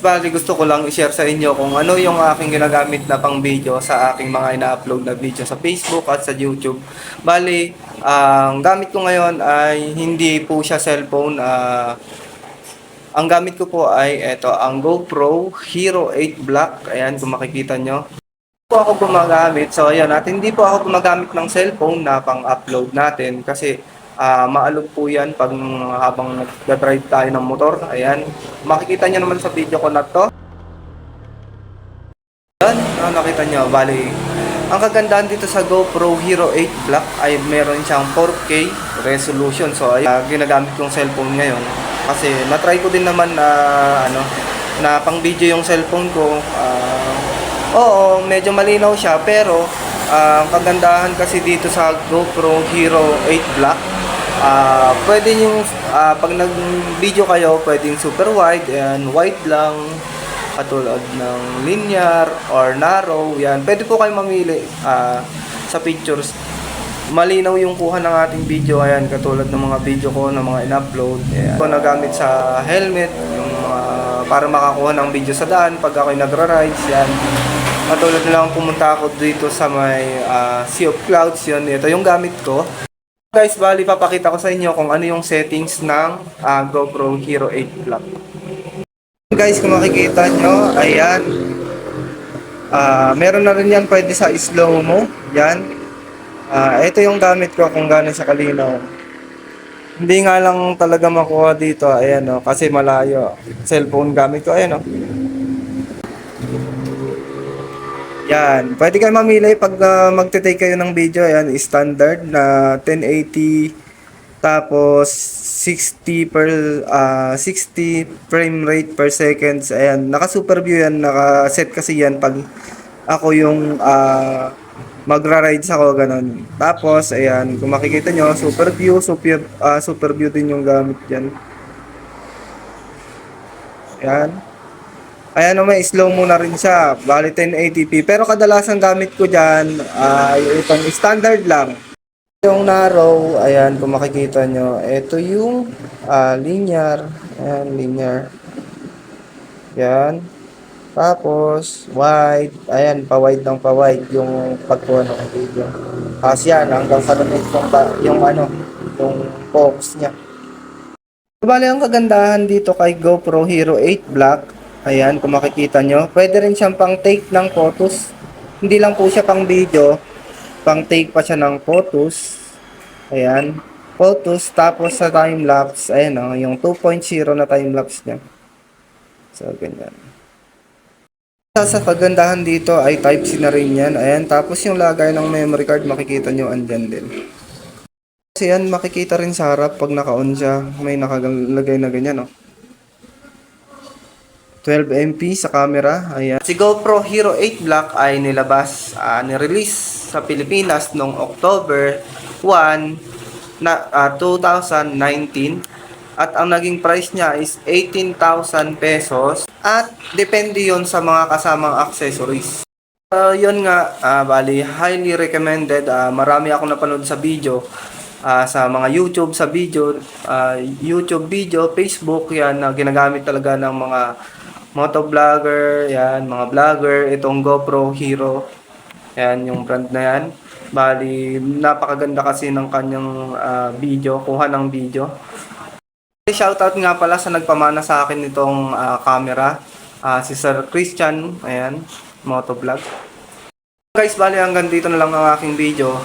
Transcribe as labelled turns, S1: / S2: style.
S1: Bali gusto ko lang i-share sa inyo kung ano yung aking ginagamit na pang video sa aking mga ina-upload na video sa Facebook at sa YouTube. Bali, ang gamit ko ngayon ay hindi po siya cellphone. Ang gamit ko po ay ito, ang GoPro Hero 8 Black. Ayan, kung makikita nyo. Hindi po ako gumagamit. So, ayan, at hindi po ako gumagamit ng cellphone na pang-upload natin kasi maalog po yan pag habang nag-drive tayo ng motor. Ayan, makikita nyo naman sa video ko na to. Yan, nakita nyo, bali, ang kagandahan dito sa GoPro Hero 8 Black ay meron siyang 4K resolution. So, ay ginagamit kong cellphone ngayon kasi na-try ko din naman na na pang video yung cellphone ko. Oo, medyo malinaw siya pero ang kagandahan kasi dito sa GoPro Hero 8 Black, pwede yung pag nag-video kayo, pwedeng super wide, and wide lang, katulad ng linear or narrow, yan. Pwede po kayo mamili sa pictures. Malinaw yung kuha ng ating video, ayan, katulad ng mga video ko na mga in-upload. Ayan. Ito nagamit sa helmet, yung para makakuha ng video sa daan pag ako'y nagra-rides, yan. Katulad na lang pumunta ako dito sa may Sea of Clouds, yun. Ito yung gamit ko. Guys, bali papakita ko sa inyo kung ano yung settings ng GoPro Hero 8 Black. Guys, kung makikita nyo, ayan. Meron na rin yan pwede sa slow-mo. Yan. Ito yung gamit ko kung gano'n siya kalinaw. Hindi nga lang talaga makuha dito. Ayan o, kasi malayo. Cellphone gamit ko. Ayan o. Yan. Pwede kayo mamili pag magte-take kayo ng video. Ayan, standard na 1080. Tapos 60 frame rate per seconds. Ayan, naka-super view yan. Naka-set kasi yan pag ako yung magra-rides ako, ganun. Tapos, ayan, kung makikita nyo, super view din yung gamit dyan. Ayan. Ayan, may slow mo na rin siya. Bali 1080p. Pero kadalasan gamit ko dyan, itong standard lang. Yung narrow, ayan, kung makikita nyo, ito yung linear. Ayan, linear. Ayan. Tapos, wide. Ayan, pa-wide ng pa-wide yung pagkuha ng video. Kasi yan, hanggang sa limit yung focus niya. Bale, ang kagandahan dito kay GoPro Hero 8 Black, ayan, kung makikita nyo, pwede rin siyang pang-take ng photos. Hindi lang po siya pang video, pang-take pa siya ng photos. Ayan, photos, tapos sa time-lapse, ayan o, yung 2.0 na time-lapse niya. So, ganyan. Sa kagandahan dito ay Type-C na rin yan. Ayan, tapos yung lagay ng memory card, makikita nyo, andyan din. Kasi yan, makikita rin sa harap pag naka-on siya. May nakalagay na ganyan, no? 12 MP sa camera. Ayan. Si GoPro Hero 8 Black ay nilabas, nirelease sa Pilipinas noong October 1 na 2019. At ang naging price niya is 18,000 pesos. At depende yon sa mga kasamang accessories. Yun nga, bali, highly recommended. Marami akong napanood sa video. Sa mga YouTube, sa video, YouTube video, Facebook, yan, ginagamit talaga ng mga motovlogger, yan, mga vlogger, itong GoPro Hero. Yan, yung brand na yan. Bali, napakaganda kasi ng kanyang video, kuha ng video. Shoutout nga pala sa nagpamana sa akin nitong camera, si Sir Christian, ayan, motovlog. Guys, bali hanggang dito na lang ang aking video.